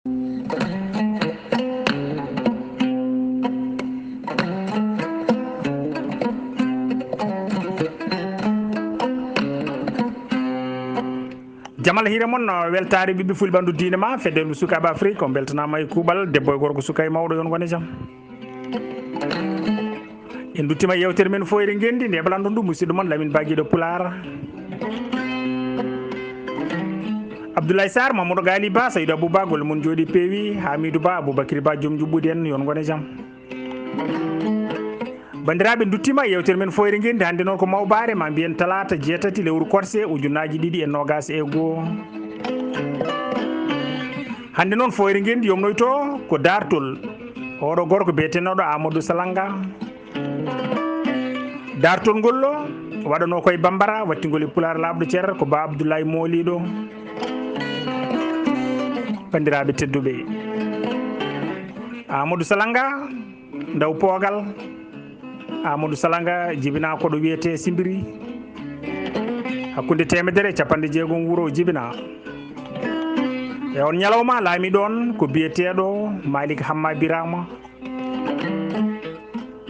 jamal hire mon weltare ɓiɓɓe fulɓandu diine ma fedde sukaɓe Afrique on beltanama e kuuɓal debbo e gorko suka e mawɗo yon gone jaam en duttima yewtere men fo eɗen gendi nde ɓalanɗo ndu musidɗo moon Lamine Baguiɗo Pular Abdoulaye Sarr Mamadou Gali Ba Saydou Abouba golle mon jooɗi peewi Hamidou Ba Aboubacry Ba joom juɓɓudi en yon gone jaam bandiraɓe duttima yewtere men fo eɗen gendi hannde noon ko mawbare ma mbiyen talata jeetati lewru korse ujunnaji ɗiɗi e nogas e goho hannde noon fo eɗen gendi yomnoyto ko dartol oɗo gorko biyetenoɗo Amadou Salanga dartol ngol waɗano koye Bambara wattigol e Pular laaɓɗo ceer ko Ba Abdoulaye mooliɗo bandiraɓe tedduɓe Amadou Salanga ndaw poogal Amadou Salanga jibina koɗo wiyete Simbiri hakkude 160 wuuro jibina e on ñalawma laami ɗon ko biyeteɗo Malik Hamma Birama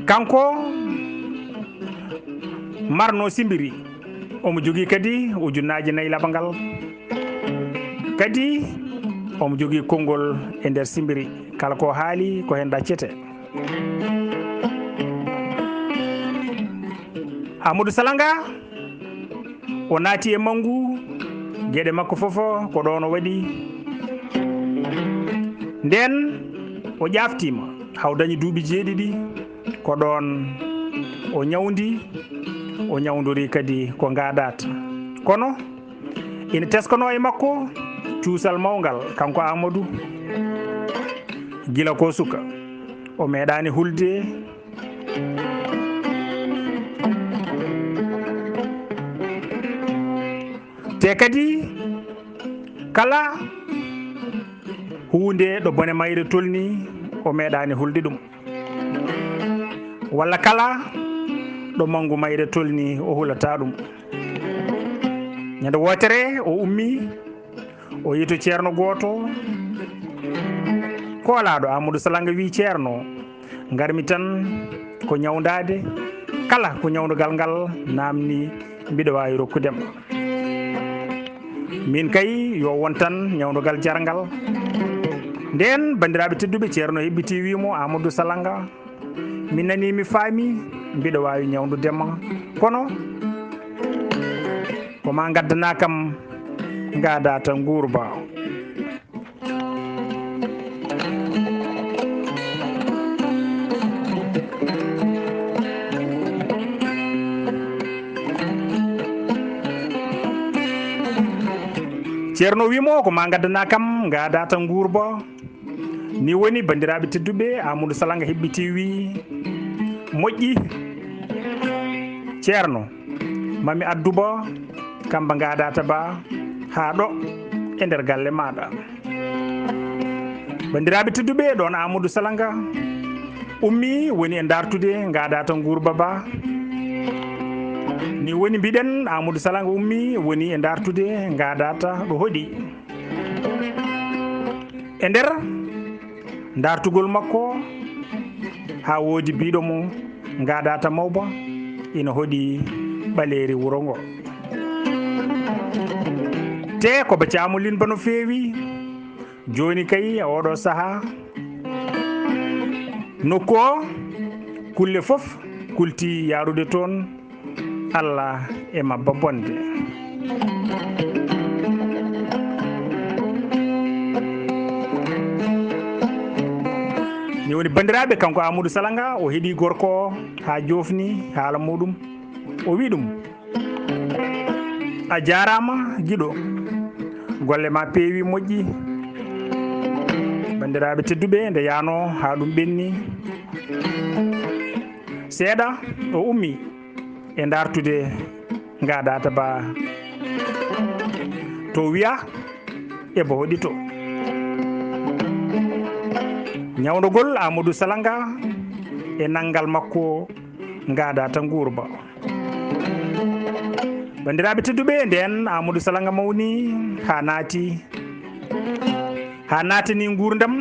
kanko marno Simbiri omo jogui kadi ujunnaji 4 laɓagal kadi omo jogui konngol e nder Simbiri kala ko haali ko hen daccete Amadou Salanga o naati e Mangu gueɗe makko fofo ko ɗon o waɗi nden o ƴaftima haw dañi duuɓi 7 ko ɗon o ñawdi o ñawdori kadi ko gadata kono ina teskano e makko cuusal mawgal kanko Amadou gila ko suka o meeɗani hulde te kadi kala hunde ɗo bone mayre tolni o meeɗani hulde ɗum walla kala ɗo mangu mayre tolni o hulata ɗum ñande wotere o ummi o yito ceerno goto koolaɗo Amadou Salanga wi ceerno garmi tan ko ñawdade kala ko ñawdugal ngal namni mbiɗo wawi rokkudema min kay yo won tan ñawdugal jargal nden bandiraɓe tedduɓe ceerno heɓɓiti wimo Amadou Salanga min nani mi faami mbiɗo wawi ñawdudema kono koma gaddana kam gada tan guurba ceerno wimo ko ma gaddana kam gada tan guurba ni woni bandiraɓe tedduɓe Amadou Salanga heɓɓiti wi moƴƴi ceerno mami adduba kamba gadata ba ha ɗo e nder galle maɗa bandiraɓe tedduɓe ɗon Amadou Salanga ummi woni e dartude gadata guurba ba ni woni mbiɗen Amadou Salanga ummi woni e dartude gadata ɗo hoɗi e nder dartugol makko ha woodi biɗo mo gadata mawba ina hoɗi ɓaleri wuro ngo te koɓe camulinba no feewi joni kay e oɗo saaha nokku o kulle fof kulti yarude toon Allah e mabba bonde ni woni bandiraɓe kanko Amadou Salanga o heeɗi gorko ha jofni haala muɗum o wi ɗum a jarama guiɗo golle ma peewi moƴƴi bandiraɓe tedduɓe nde yano ha ɗum ɓenni seeɗa o ummi e dartude gadata ba to wiya ebo hoɗi to ñawdogol Amadou Salanga e nanggal makko gadata guurba bandiraɓe tedduɓe nden Amadou Salanga mawni ha naati ha natani gurdam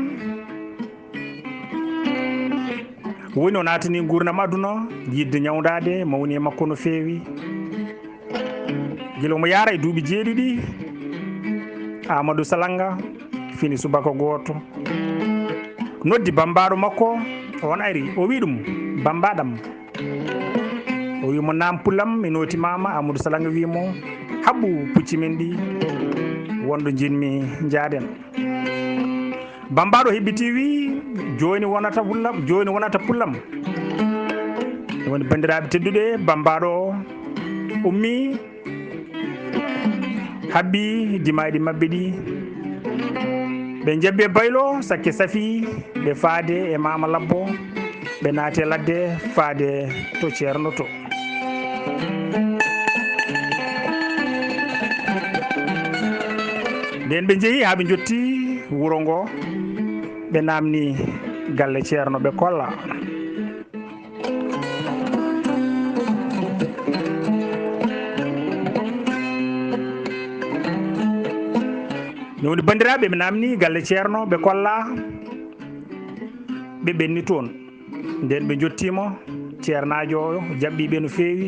woni o natani gurdam aduna yidde nyawdade mawni e makko no feewi gilo mo yara e duuɓi jeeɗiɗi Amadou Salanga fini subaka goto noddi bambaɗo makko on ari o wi ɗum bambaɗam o wimo nam pulam mi notimama Amadou Salanga wimo habbu pucci men ɗi wonɗo jinmi jaaden bambaɗo hebbiti wi joni wonata pullam woni bandiraɓe tedduɗe bambaɗo ummi habbi dimaɗi mabɓe ɗi ɓe jabbe baylo sakke safi ɓe faade e mama labbo ɓe naate ladde faade to ceerno to nden ɓe jeehi ha ɓe jotti wuro ngo ɓe namni galle ceerno ɓe kolla ni woni bandiraɓe ɓe namni galle ceerno ɓe kolla ɓe ɓenni toon nden ɓe jottimo ceernajo o jaɓɓiɓe no feewi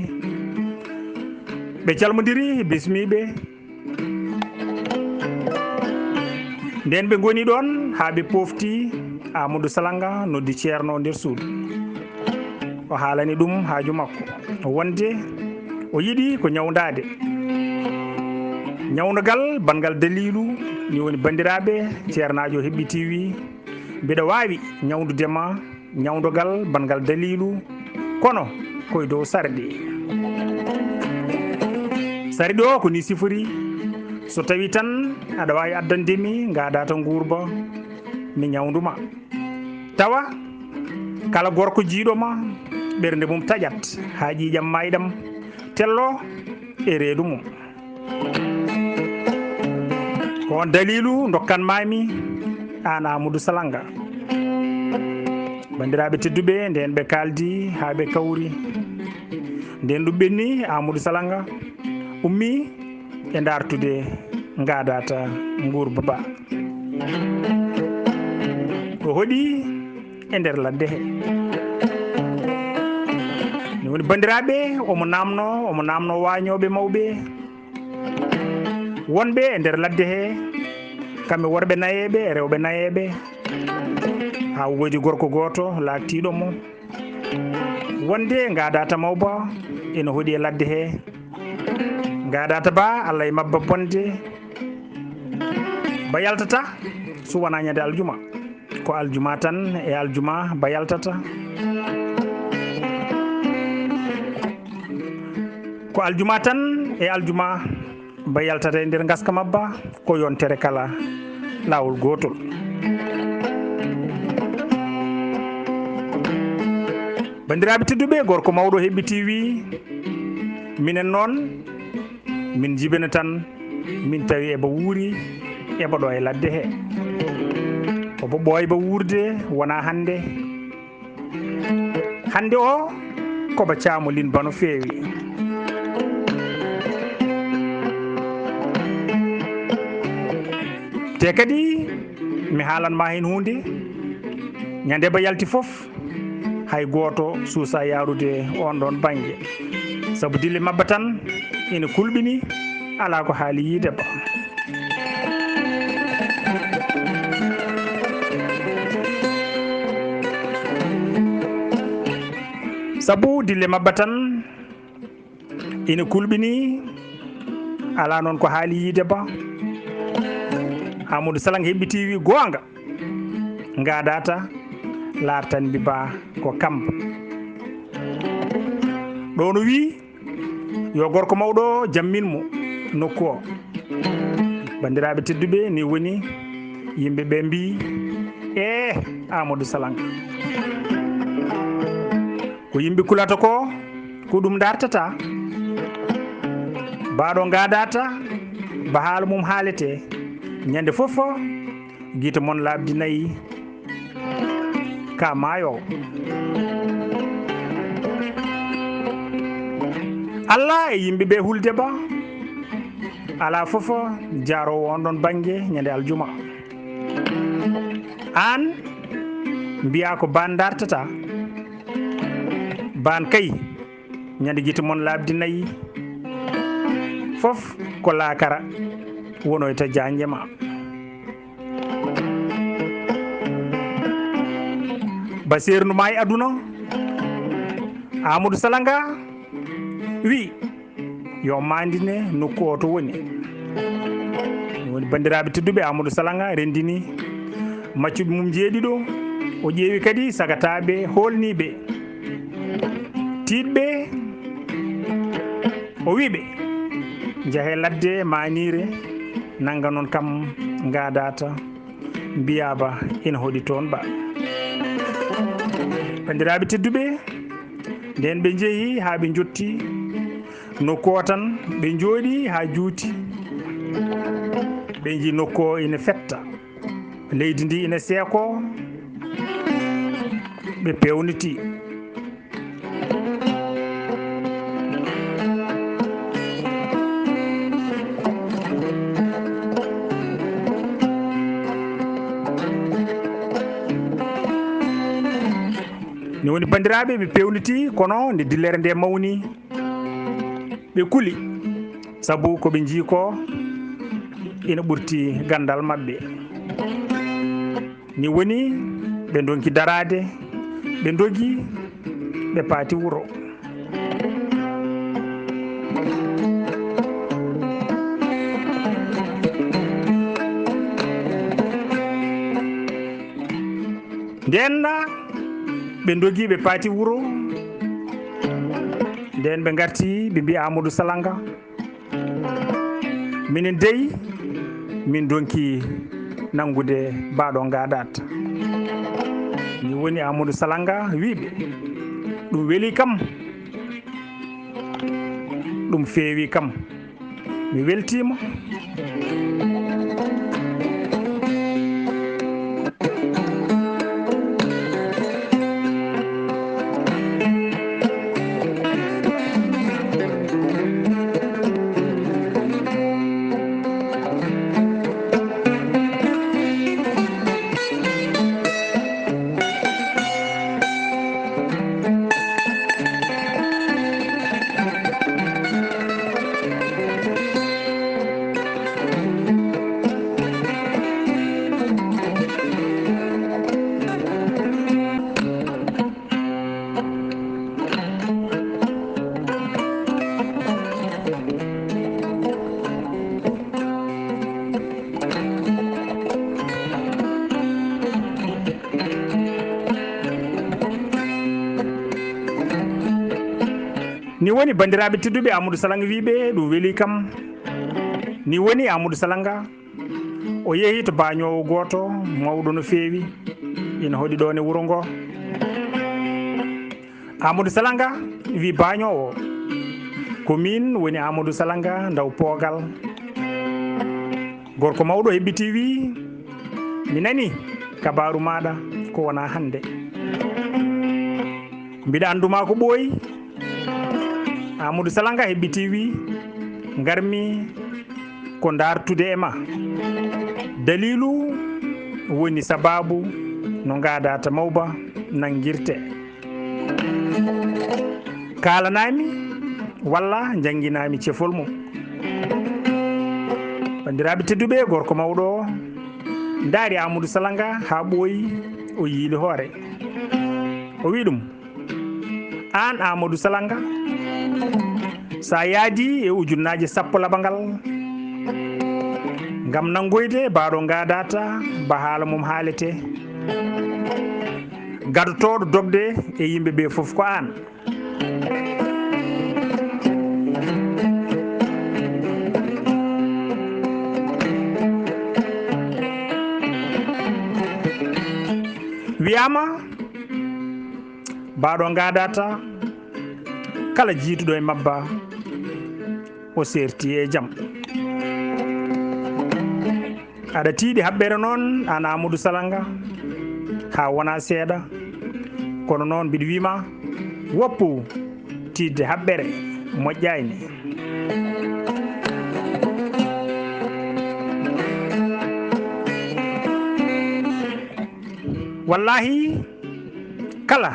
ɓe calmodiri bismiɓe nden ɓe goni ɗon ha ɓe pofti Amadou Salanga noddi ceerno nder suudu o haalani ɗum haaju makko wonde o yiɗi ko ñawdade ñawdogal bangal dalilu ni woni bandiraɓe ceernajo heɓɓiti wi mbiɗa wawi ñawdudema ñawdogal bangal dalilu kono koye dow sarɗi sarɗi o ko ni sifori so tawi tan aɗa wawi addandemi gaada to guurba mi ñawduma tawa kala gorko jiiɗoma ɓernde mum taƴat ha ƴiƴam mayɗam tello e reedu mum ko on dalilu dokkanmami an Amadou Salanga bandiraɓe tedduɓe nden ɓe kaldi ha ɓe kawri nden ɗum ɓenni Amadou Salanga ummi e dartude gadata gurba ba o hoɗi e nder ladde he ni woni bandiraɓe omo namno wañoɓe mawɓe wonɓe e nder ladde he kamɓe worɓe nayeɓe e rewɓe nayeɓe ha woodi gorko goto laktiɗo mo wonde gadata mawba ene hoɗi e ladde he gadata ba Allah e mabba bonde ba yaltata so wona ñande aljuma ko aljuma tan e aljuma ba yaltata ko aljuma tan e aljuma ba yaltata e nder gaska mabba ko yontere kala lawol gotol bandiraɓe tedduɓe gorko mawɗo heɓɓiti wi minen noon min jibina tan min tawi eɓa wuuri eɓa ɗo e ladde he obo ɓooyba wuurde wona hande o koba caamolin bano feewi te kadi mi haalanma hen hunde ñande ba yalti foof hay goto suusa yarude on ɗon banggue saabu dille mabba tan ina kulɓini ala ko haali yiide ba saabu dille mabba tan ina kulɓini ala noon ko haali yiide ba Amadou Salanga heɓɓiti wi gonga gadata lartan mbiba ko kamba ɗo no wi yo gorko mawɗo jamminmo nokku o bandiraɓe tedduɓe ni woni yimɓeɓe mbi Amadou Salanga ko yimɓe kulata ko ɗum dartata baɗo gadata ba haala mum haalete ñande fof guita mon labdi nayyi ka maayo Allah e yimɓeɓe hulde ba ala fof jaarowo on ɗon banggue ñande aljuma an mbiya ko ban dartata ban kay ñande guite mon labdi nayi fof ko laakara wono ta janjema basirnu may aduna Amadou Salanga wi yo mandine nokku o to woni bandiraɓe tedduɓe Amadou Salanga rendini maccuɓe mum jeeɗiɗo o ƴeewi kadi sagataɓe holniɓe tiɗɓe o wiɓe jeehe ladde manire nanga noon kam gadata mbiyaba ina hoɗi toon ba bandiraɓe tedduɓe nden ɓe jeehi ha ɓe jotti nokku o tan ɓe jooɗi ha juuti ɓe jii nokku o ina fetta leydi ndi ina seeko ɓe pewniti ni woni bandiraɓe ɓe pewniti kono nde dillere nde mawni ɓe kuli sabu koɓe jii ko ina ɓurti gandal mabɓe ni woni ɓe donki darade ɓe dogi ɓe paati wuro ndenna ɓe dogi ɓe paati wuro nden ɓe garti ɓe mbi Amadou Salanga minen dey min donki nangude baɗo gadat ni woni Amadou Salanga wiɓe ɗum weeli kam ɗum feewi kam mi weltima ni woni bandiraɓe tedduɓe Amadou Salanga wiɓe ɗum weeli kam ni woni Amadou Salanga o yeehi to bañowo goto mawɗo no feewi ina hoɗi ɗon e wuuro ngo Amadou Salanga wi bañowo ko min woni Amadou Salanga ndaw poogal gorko mawɗo hebbiti wi mi nani kabaru maɗa ko wona hande mbiɗa anduma ko ɓooyi Amadou Salanga hebbiti wi garmi ko dartude e ma dalilu woni sababu no gadata mawba nangirte kalanami walla janginami cefol mum bandiraɓe tedduɓe gorko mawɗo o daari Amadou Salanga ha ɓooyi o yiili hoore o wi ɗum an Amadou Salanga sa yaadi e ujunnaje 10 laɓagal ngam nangoyde baɗo gadata ba haala mum haalete gadotoɗo dogde e yimɓeɓe foof ko an wiyama baɗo gadata kala jiituɗo e mabba o serti e jaam aɗa tiiɗi haɓɓere noon an Amadou Salanga ha wona seeɗa kono noon mbiɗa wima woppu tiidde haɓɓere moƴƴayni wallahi kala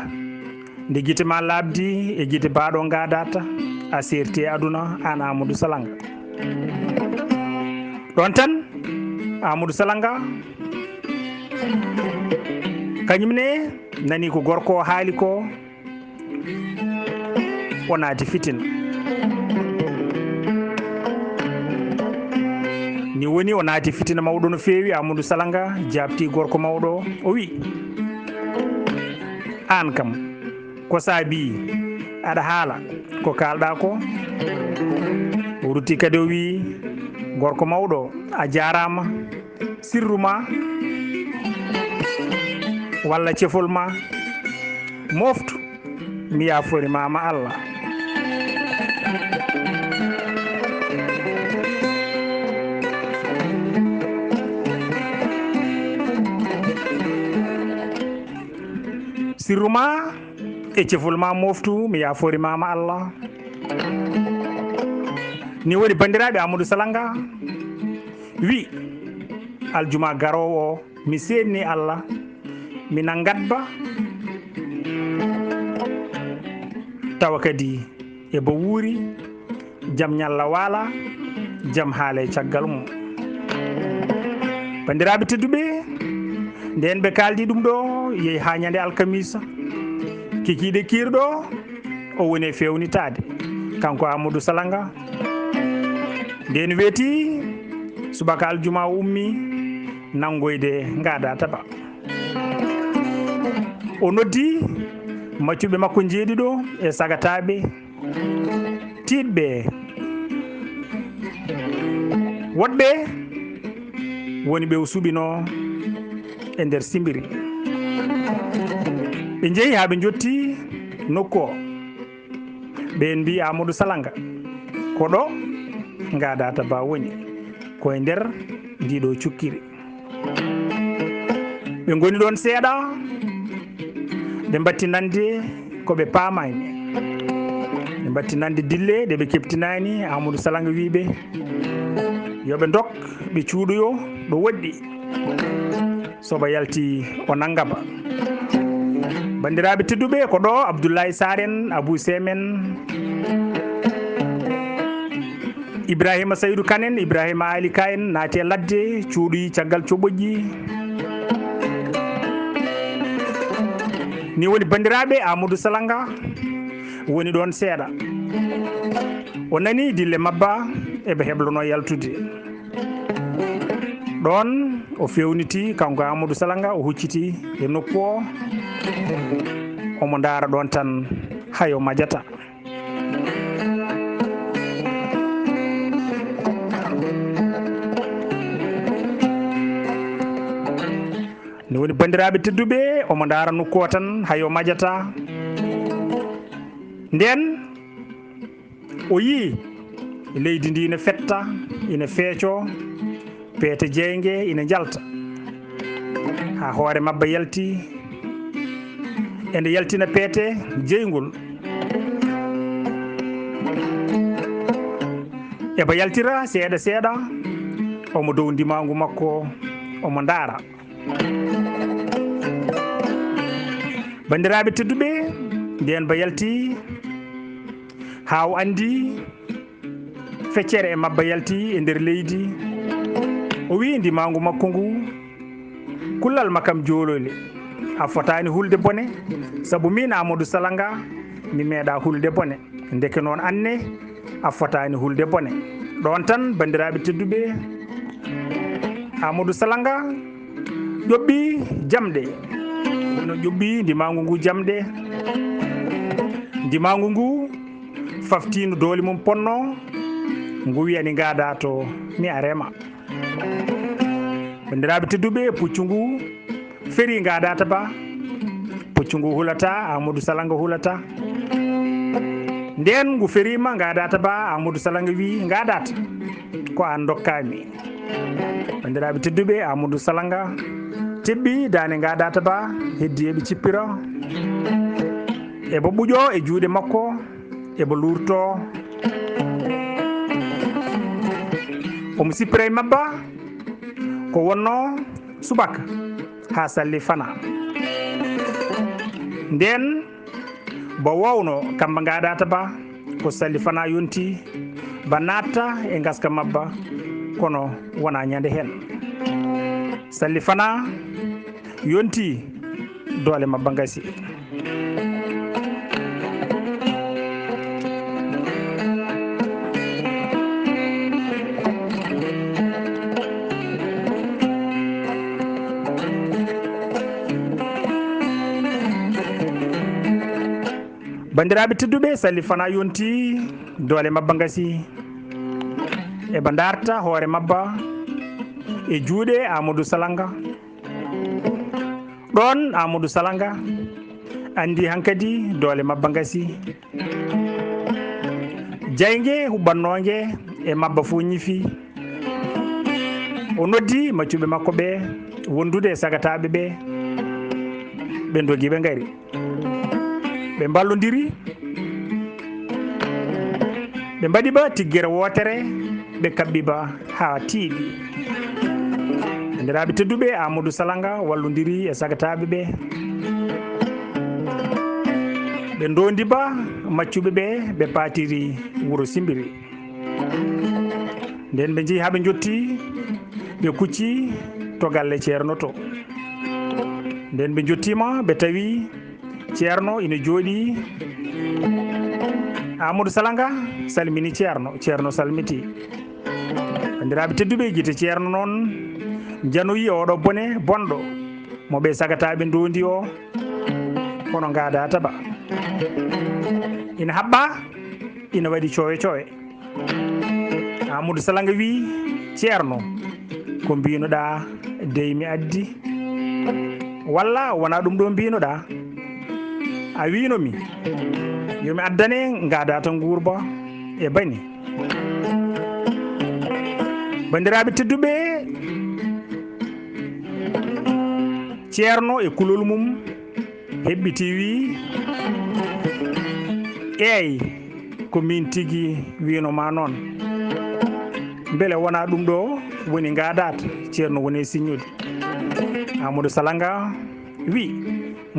nde gite ma labdi e gite baɗo gadata a serti aduna an Amadou Salanga ɗon tan Amadou Salanga kañumne nani ko gorko haali ko wonati fitina ni woni o naati fitina mawɗo no feewi. Amadou Salanga jabti gorko mawɗo o wi an kam ko saabi aɗa haala ko kalɗa ko. o rutti kadi o wi gorko mawɗo a jarama, sirru ma walla cefol ma moftu mi yafori mama Allah. sirru ma e cefol ma moftu mi yafori mama Allah. ni woni bandiraɓe Amadou Salanga wi aljuma garowo mi senni Allah mina gadba tawa kadi ebo wuuri jam ñalla wala jam haale caggal mum. bandiraɓe tedduɓe nden ɓe kaldi ɗum ɗo yehi ha ñande alkamisa kikiɗe kirɗo o woni e fewnitade kanko Amadou Salanga. nden weeti subaka aljuma ummi nangoyde ngada taba o noddi maccuɓe makko jeeɗiɗo e sagataɓe tiɗɓe woɗɓe woni ɓe o suɓino e nder simbiri. ɓe jeehi ha ɓe jotti nokku o ɓen mbi Amadou Salanga ko ɗo ngada taba woni koye nder ndiɗo cukkiri. ɓe goni ɗon seeɗa ɓe batti nande koɓe paamani, ɓe batti nande dille ɗe ɓe keptinani. Amadou Salanga wiɓe yoɓe dok ɓe cuuɗoyo ɗo woɗɗi soɓa yalti o nangaba. bandiraɓe tedduɓe ko ɗo Abdoulaye Sarr en, Abou Semen, Ibrahima Saydou Kanen, Ibrahima Ali Ka en naati e ladde cuuɗoyi caggal coɓoƴƴi. ni woni bandiraɓe Amadou Salanga woni ɗon seeɗa. o nani dille mabba eɓe heblono yaltude ɗon. o fewniti kanko Amadou Salanga o hucciti e nokku o omo daara ɗon tan hayo majata. ni woni bandiraɓe tedduɓe omo daara nokku o tan hayo majata. nden o yii leydi ndi ne fetta ina feeco, peete jeygue ina jalta ha hoore mabba yalti ende yaltina peete jeygol. eɓe yaltira seeɗa seeɗa omo dow ndimagu makko omo daara. bandiraɓe tedduɓe nden ba yalti ha o andi feccere e mabba yalti e nder leydi. o wi ndimagu makko ngu kullal makam joolole a fotani hulde bone, saabu min Amadou Salanga mi meeɗa hulde bone, ndeke noon anne a fotani hulde bone. ɗon tan bandiraɓe tedduɓe Amadou Salanga ƴoɓɓi jamɗe, no ƴoɓɓi ndimagu ngu jamɗe. ndimagu ngu faftino doole mum ponno ngu wiyani ngada to mi arema. bandiraɓe tedduɓe puccu ngu feri ngada ba, puccu ngu hulata, Amadou Salanga hulata. nden ngu ferima ngada ba, Amadou Salanga wi ngadata ko an dokkami. bandiraɓe tedduɓe Amadou Salanga tebbi dane ngada ba, heddi eɓe cippira eɓe ɓuƴo e juuɗe makko eɓe lurto. omo sippira e mabba ko wonno subaka ha salli fana. nden bo wawno kamba gaɗata ba ko salli fana yonti ba natta e gaska mabba kono wona ñande hen salli fana yonti doole mabba gasi bandiraɓe tedduɓe salli fana yonti doole mabba gasi eɓe darta hoore mabba e juuɗe Amadou Salanga ɗon Amadou Salanga andi hankadi doole mabba gasi jaygue huɓɓannogue e mabba fo ñifi o noddi maccuɓe makko ɓe wondude e sagataɓe ɓe ɓe dogi ɓe gari ɓe ballodiri ɓe mbaɗi ba tiggere wotere ɓe kabbiba ha tiiɗi bandiraɓe tedduɓe Amadou Salanga wallodiri e sagataɓe ɓe ɓe dondi ba maccuɓe ɓe paatiri wuuro Simbiri nden ɓe jeehi haɓe jotti ɓe kucci to galle ceerno to nden ɓe jottima ɓe tawi ceerno ina jooɗi Amadou Salanga salmini ceerno salmiti bandiraɓe tedduɓe guite ceerno noon janoyi oɗo bone bonɗo moɓe sagataɓe dondi o kono gadata ba ina haɓɓa ina waɗi cowe Amadou Salanga wi ceerno ko mbinoɗa dey mi addi walla wona ɗum ɗo mbinoɗa a winomi yomi addane gadata guurba e bani bandiraɓe tedduɓe ceerno e kulol mum heɓɓiti wi eyi ko min tigui winoma noon beele wona ɗum ɗo woni gadata ceerno woni signude Amadou Salanga wi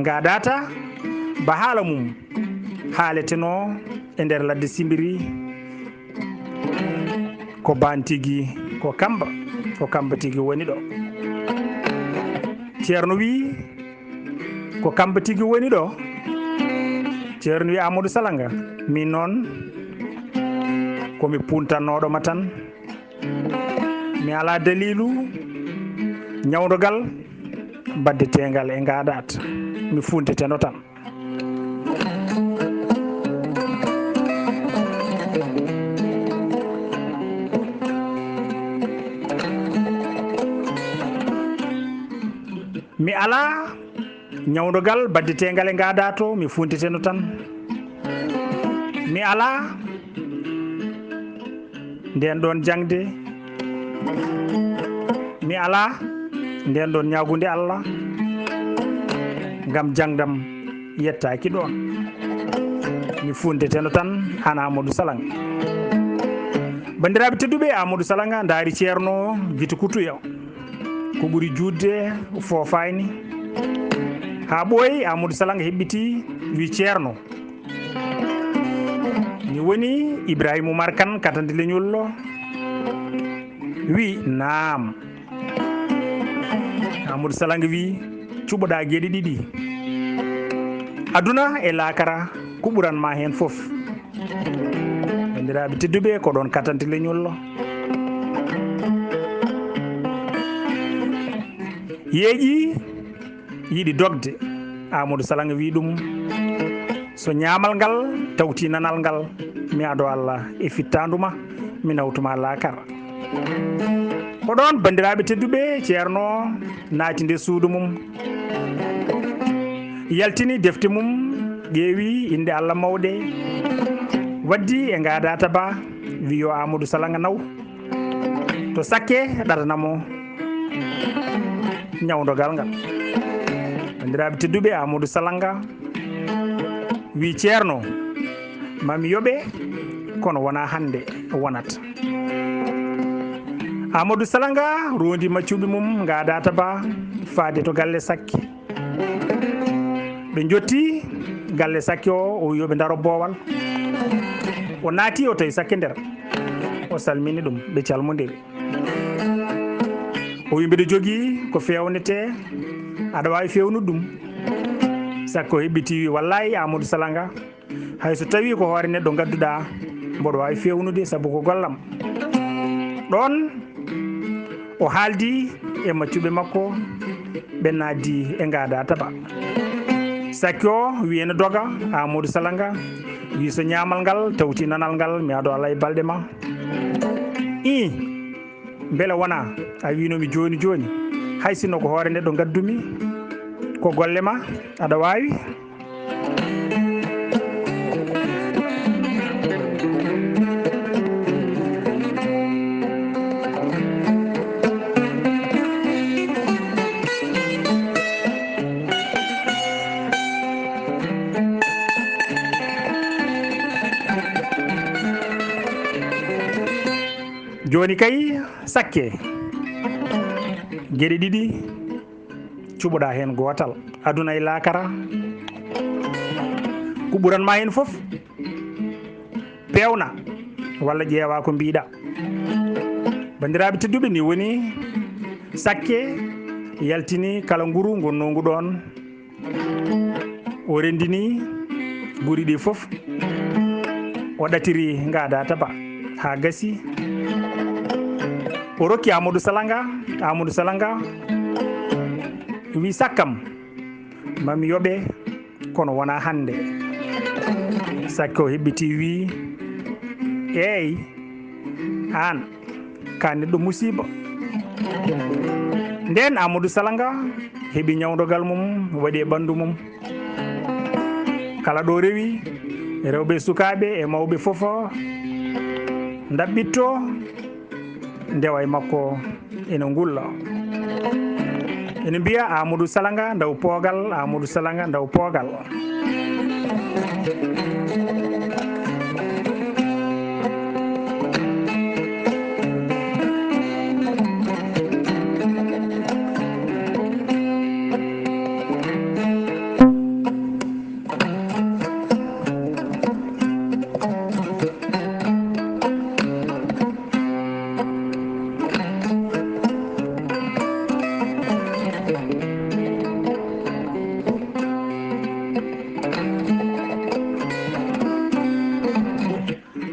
gadata ba haala mum haaleteno e nder ladde Simbiri ko ban tigui ko kamba tigui woni ɗo ceerno wi ko kamba tigui woni ɗo ceerno wi Amadou Salanga min noon komi puntannoɗoma tan mi ala dalilu ñawdogal baddetegal e gadat mi funteteno tan mi ala ñawdogal baddetegal e gadato mi funteteno tan mi ala nden ɗon jangde mi ala nden ɗon ñagude Allah gam jangdam yettaki ɗon mi fundeteno tan an Amadou Salanga bandiraɓe tedduɓe Amadou Salanga daari ceerno guite kutuya ko ɓuuri judde fofayni ha ɓooyi Amadou Salanga heɓɓiti wi ceerno ni woni Ibrahima Oumar Kane katande leñollo wi naam Amadou Salanga wi cuɓoɗa gueɗe ɗiɗi aduna e lakara ko ɓuranma hen foof bandiraɓe tedduɓe ko ɗon katante leñollo yeeƴi yiiɗi dogde Amadou Salanga wi ɗum so ñamal ngal tawti nanal ngal mi ado Allah e fittanduma mi nawtuma lakara oɗon bandiraɓe tedduɓe ceerno naati nde suudu mum yaltini defte mum ƴeewi inde Allah mawɗe waddi e gadata ba wi yo Amadou Salanga naw to sakke ɗatanamo ñawdogal ngal bandiraɓe tedduɓe Amadou Salanga wi ceerno mami yoɓe kono wona hande wonata Amadou Salanga rondi maccuɓe mum gadata ba faade to galle sakke ɓe jotti galle Sakke o yoɓe daro boowal o naati o tawi Sakke nder o salmini ɗum ɓe calmodiri o wi mbiɗa jogii ko fewnete aɗa wawi fewnude ɗum Sakke o heɓɓiti wi wallahi Amadou Salanga hayso tawi ko hoore neɗɗo gadduɗa mboɗo wawi fewnude saabu ko gollam ɗon o haaldi e maccuɓe makko ɓe naddi e ngada taba Sakke o wi ene doga Amadou Salanga wi so ñamal ngal tawti nanal ngal mi ado alay balɗe ma i beele wona a winomi joni joni hay sinno ko hoore neɗɗo gaddumi ko golle ma aɗa wawi joni kay Sakke gueɗe ɗiɗi cuɓoɗa hen gotal aduna e lakara ko ɓuranma hen foof pewna walla ƴeewa ko mbiɗa bandiraɓe tedduɓe ni woni Sakke yaltini kala nguru gonnogu ɗon o rendini guuri ɗi foof o ɗatiri ngada taba ha gasi o rokki Amadou Salanga wi sakkam mami yoɓe kono wona hande Sakke o heɓɓiti wi eyyi an ka neɗɗo musiba nden Amadou Salanga heeɓi ñawdogal mum waɗi e ɓandu mum kala ɗo rewi rewɓe sukaɓe e mawɓe foof daɓɓitto ndewa e makko ene ngulla ene mbiya Amadou Salanga ndaw poogal Amadou Salanga ndaw poogal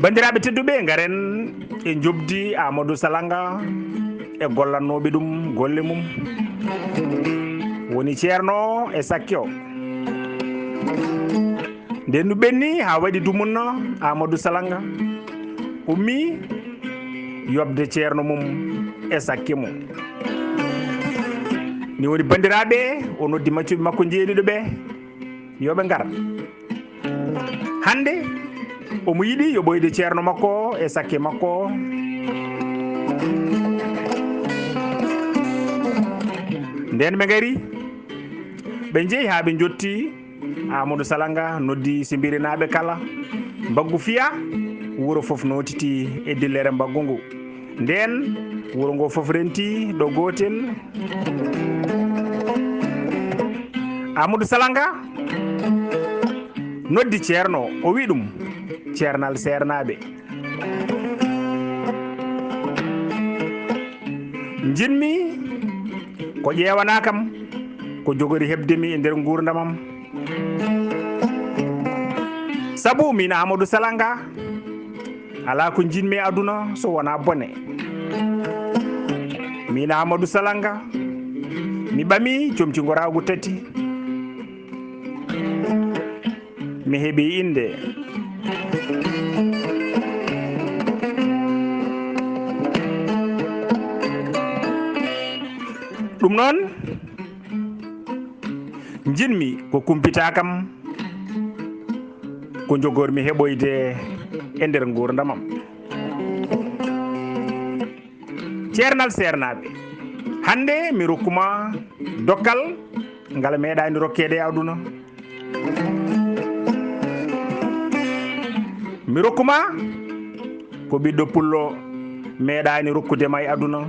bandiraɓe tedduɓe garen e jobdi Amadou Salanga e gollannoɓe ɗum golle mum woni ceerno e Sakke o nden ndu ɓenni ha waɗi dumunna Amadou Salanga ummi yobde ceerno mum e Sakke mum ni woni bandiraɓe o noddi maccuɓe makko jeeniɗo ɓe yoɓe gar hande omo yiɗi yoɓoyde ceerno makko e Sakke makko nden ɓe gari ɓe jeeyi ha ɓe jotti Amadou Salanga noddi simbirinaɓe kala mbaggu fiya wuuro foof notiti e dillere mbaggu ngu nden wuuro ngo foof renti ɗo gotel Amadou Salanga noddi ceerno o wi ɗum ceernal sernaɓe jinmi ko ƴewana kam ko jogori hebdemi e nder gurdamam sabu min Amadou Salanga ala ko jinmi aduna so wona bone min Amadou Salanga mi ɓami comci goragu tati mi heeɓi inde ɗum noon jinmi ko kumpita kam ko jogormi heɓoyde e nder gurdamam ceernal sernaɓe hande mi rokkuma dokkal ngal meeɗani rokkede e aduna mi rokkuma ko ɓiɗɗo pullo meeɗani rokkudema e aduna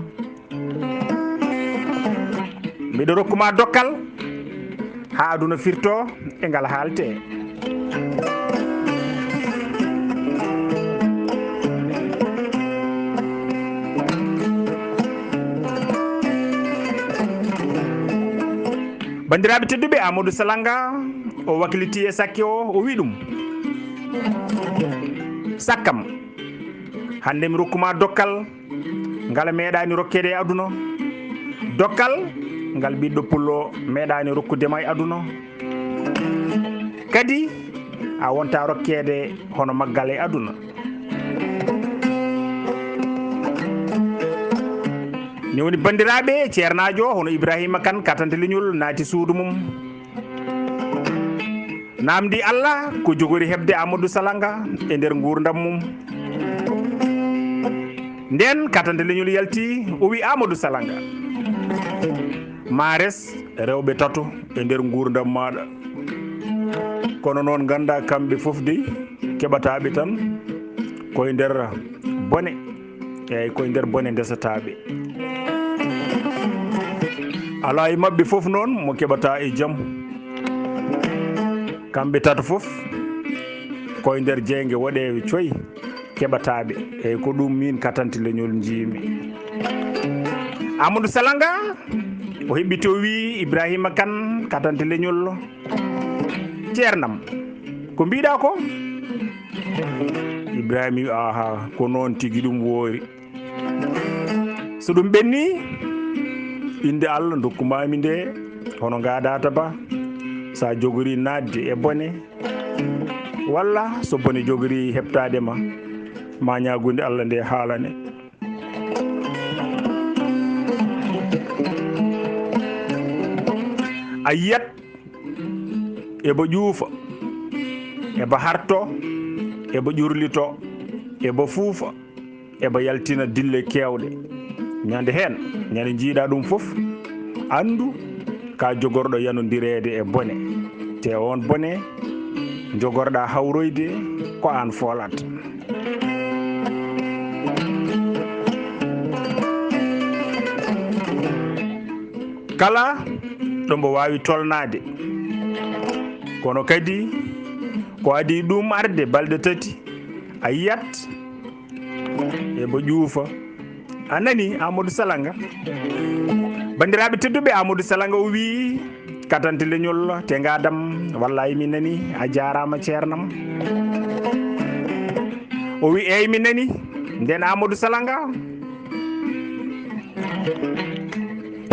mbiɗo rokkuma dokkal ha aduna firto e ngal haalte. bandiraɓe tedduɓe, Amadou Salanga o wakliti e sakke o wi ɗum: sakkam hande mi rokkuma dokkal ngal meeɗani rokkede e aduna, dokkal ngal ɓiɗɗo pullo meeɗani rokkudema e aduna, kadi a wonta rokkede hono maggal e aduna. ni woni bandiraɓe, ceernajo hono Ibrahima Kane katante leñol naati suudu mum, namdi Allah ko jogori hebde Amadou Salanga e nder gurdam mum. nden katante leñol yalti o wi Amadou Salanga: ma res rewɓe tato e nder gurdam maɗa, kono noon ganda kamɓe foof dey keɓataɓe tan koye nder bone, eyyi koye nder bone ndesataɓe. ala e mabɓe foof noon mo keɓata e jaam, kamɓe tato foof koye nder jeygue waɗewe coyi keɓataɓe, eyyi ko ɗum min katante leñol jiimi. Amadou Salanga o heɓɓiti o wi Ibrahima Kane katante leñol: ceernam, ko mbiɗa ko? Ibrahima wi: aha, ko noon tigui ɗum woori. so ɗum ɓenni, inde Allah dokkumami nde hono gadata ba, sa jogori nadde e bone, walla so bone jogori heɓtadema, ma ñagude Allah nde haalane. a yiyat eɓo ƴuufa, eɓo harto, eɓo ƴurlito, eɓo fuufa, eɓo yaltina dille kewɗe. ñande hen ñande jiiɗa ɗum foof, andu ka jogorɗo yanodirede e bone, te on bone jogorɗa hawroyde ko an folata. kala ɗo mbo wawi tolnade, kono kadi ko adi ɗum arde balɗe tati, a yiyat eɓo ƴuufa. a nani Amadou Salanga? bandiraɓe tedduɓe, Amadou Salanga o wi katante leñol te gadam, wallahi mi nani, a jarama ceernam. o wi eyyi mi nani. nden Amadou Salanga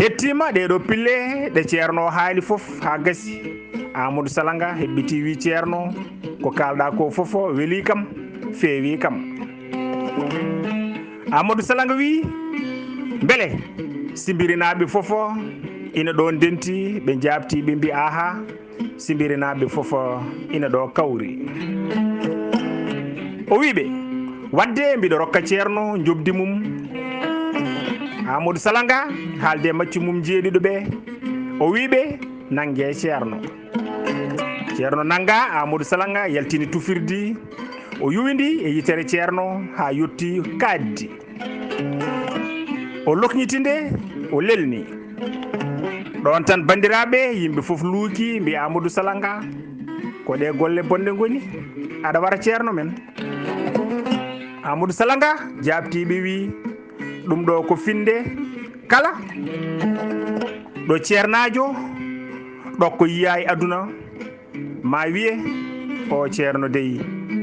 hettima ɗeɗo pille ɗe ceerno haali foof ha gasi. Amadou Salanga heɓɓiti wi: ceerno, ko kalɗa ko fofo weeli kam, feewi kam. Amadou Salanga wi: beele simbirinaɓe fofo ina ɗo ndenti, ɓe jabti ɓe mbi: aha, simbirinaɓe fofo ina ɗo kawri. o wiɓe: wadde mbiɗo rokka ceerno jobdi mum. Amadou Salanga haalde maccu mum jeeɗiɗo ɓe, o wiɓe: nangue ceerno. ceerno nanga. Amadou Salanga yaltini tufirdi, o yuwidi e yitere ceerno ha yetti kaddi, o lokñitinde, o lelni. ɗon tan bandiraɓe, yimɓe foof luuki mbi Amadou Salanga: ko ɗe golle bonde goni, aɗa wara ceerno men. Amadou Salanga jabtiɓe wi: ɗum ɗo ko finde kala ɗo ceernajo ɗokko yiya e aduna, ma wiye o ceerno dey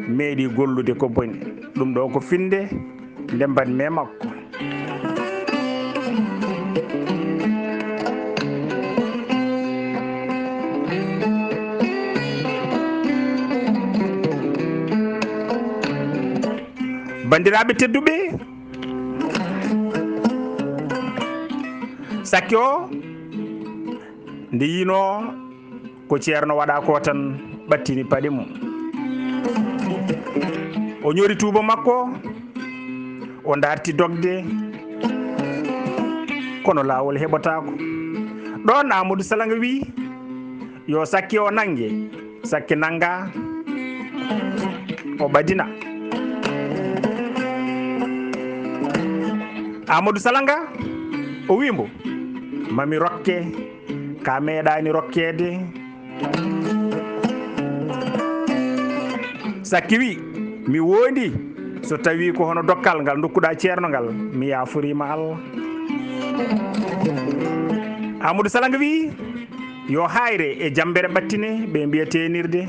meeɗi gollude ko boni. ɗum ɗo ko finde ndembanmi makko. bandiraɓe tedduɓe, sakke o nde yino ko ceerno waɗa ko tan ɓattini paɗe mum, o ñori tuuba makko, o darti dogde, kono lawol heɓotako. ɗon Amadou Salanga wi yo sakke o nangue, sakke nanga, o ɓadina. Amadou Salanga o wimbo: mami rokke ka meeɗani rokkede Sakki wi mi wondi so tawi ko hono dokkal ngal dokkuɗa ceerno ngal mi yafurima Allah. Amadou Salanga wi yo hayre e jambere battine ɓe mbiya tenirde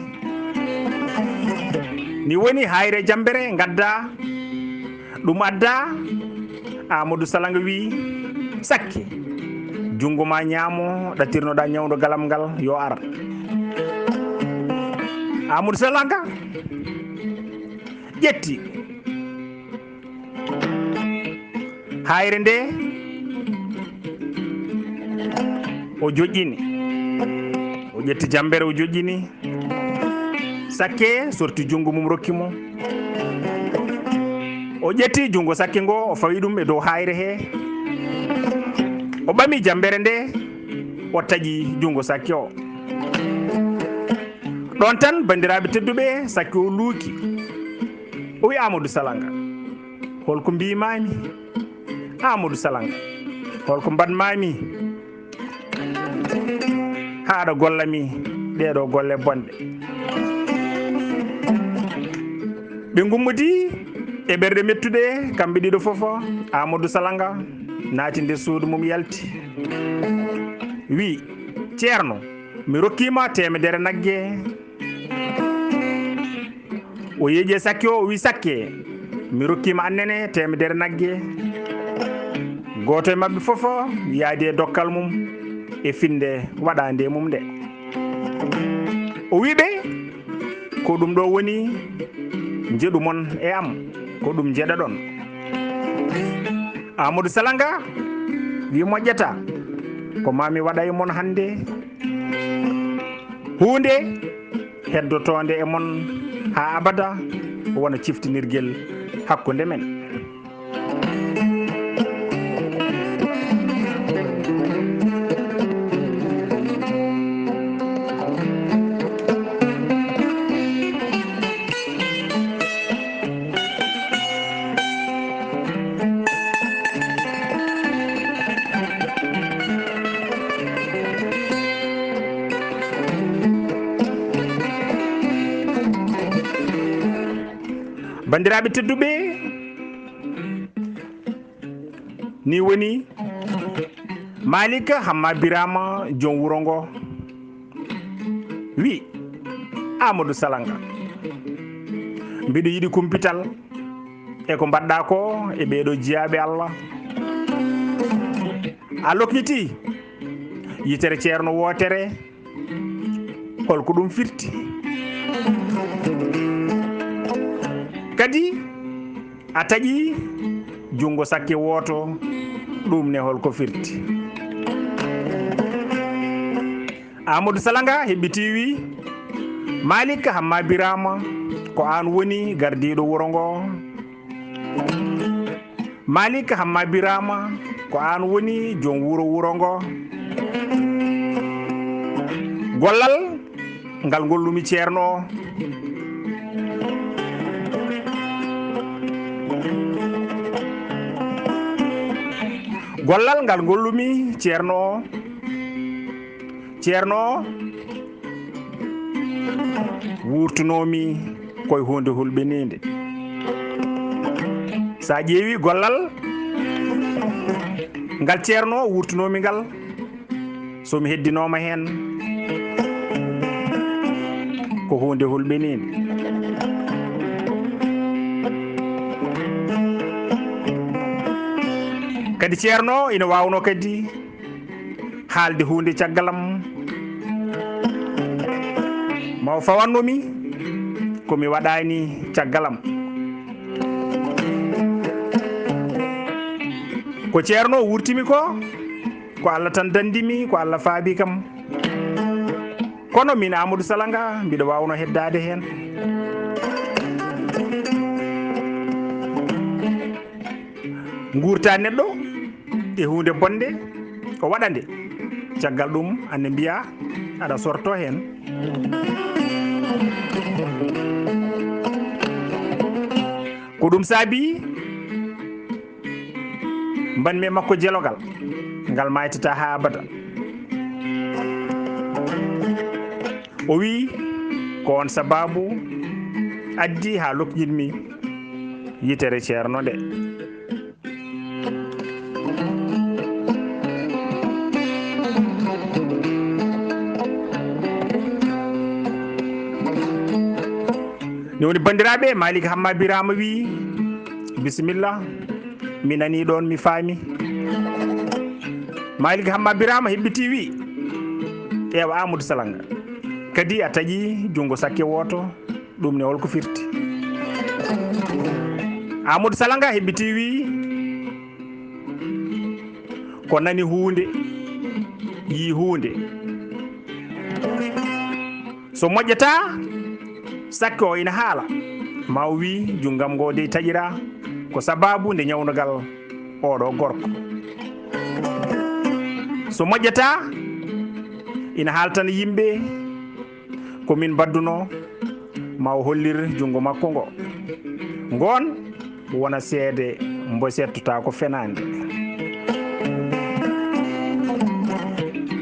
ni woni hayre jambere gadda ɗum adda. Amadou Salanga wi sakki jungo ma ñaamo ɗatirnoɗa ñawdo galam ngal yo ara. Amadou Salanga ƴetti hayre nde o joƴƴini, o ƴetti jambere o joƴƴini, sakke sorti jungo mum rokkimo, o ƴetti jungo sakke ngo o fawi ɗum e dow hayre he, o ɓami jambere nde o taƴi jungo sakke o. ɗon tan bandiraɓe tedduɓe sakke o luuki, o wi Amadou Salanga holko mbimami, Amadou Salanga holko mbaɗmami, haɗa gollami ɗeɗo golle bonɗe. ɓe gummudi e ɓerɗe mettuɗe kamɓe ɗiɗo foof. Amadou Salanga naati nder suudu mum yalti wi ceerno mi rokkima temedere nagge. O yeeƴe sakke o wi sakke mi rokkima annene temedere nagge. Goto e mabɓe foof yaadi e dokkal mum e finde waɗande mum nde. O wiɓe ko ɗum ɗo woni jeeɗu mon e am, ko ɗum jeɗaɗon. Amadou Salanga wi moƴƴata ko mami waɗa e mon hande hunde heddotonde e mon ha abada wona ciftinirguel hakkude men. bandiraɓe tedduɓe, ni woni Malick Hamma Birama joom wuro ngo wi Amadou Salanga mbiɗo yiɗi kumpital e ko mbaɗɗa ko e ɓeɗo jiyaɓe Allah. A lokkiti yitere ceerno wotere holko ɗum firti, kadi a taƴi jungo sakke woto ɗum ne holko firti. Amadou Salanga heɓɓiti wi Malick Hamma Birama ko an woni gardiɗo wuro ngo. Malick Hamma Birama ko an woni joom wuro ngo. Gollal ngal gollumi ceerno gollal ngal gollumi ceerno wurtunomi koye hunde hulɓininde. sa ƴeewi gollal ngal ceerno wurtunomi ngal somi heddinoma hen ko hunde hulɓininde. kadi ceerno ina wawno kadi haalde hunde caggalam maw fawannomi komi waɗani caggalam. ko ceerno wurtimi ko Allah tan dandimi, ko Allah faabi kam, kono min Amadou Salanga mbiɗo wawno heddade hen. gurta neɗɗo e hunde bonde ko waɗande caggal ɗum ande mbiya aɗa sorto hen. ko ɗum saabi mbanmi e makko jelogal ngal maytata ha abada. o wi ko on sababu addi ha lokkjinmi yitere ceerno nde. ni woni bandiraɓe Malick Hamma Birama wi bisimilla mi nani ɗon mi faami. Malick Hamma Birama hebbiti wi ƴeewa Amadou Salanga kadi a taƴi jungo sakke woto ɗum ne holko firti. Amadou Salanga hebbiti wi ko nani hunde yi hunde so moƴƴata sakke o ina haala ma o wi junggam ngo de taƴira ko sababu nde ñawnugal oɗo gorko. So moƴƴata ina haaltan yimɓe komin badduno ma o hollir jungo makko ngo ngon wona seede mbo settuta ko fenande.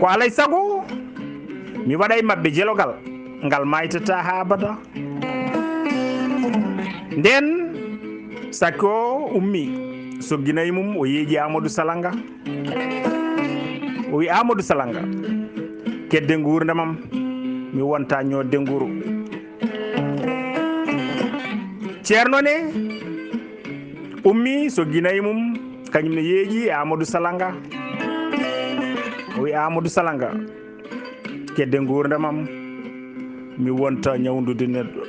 Ko alay sago mi waɗay mabɓe jelogal ngal maytata ha bada. Nden sakke o ummi sogginayi mum o yeeƴi Amadou Salanga o wi Amadou Salanga kedde gurdamam mi wonta ñodde nguru. Ceerno ne ummi sogginayi mum kañum ne yeeƴi Amadou Salanga o wi Amadou Salanga kedde gurdamam mi wonta ñawdude neɗɗo.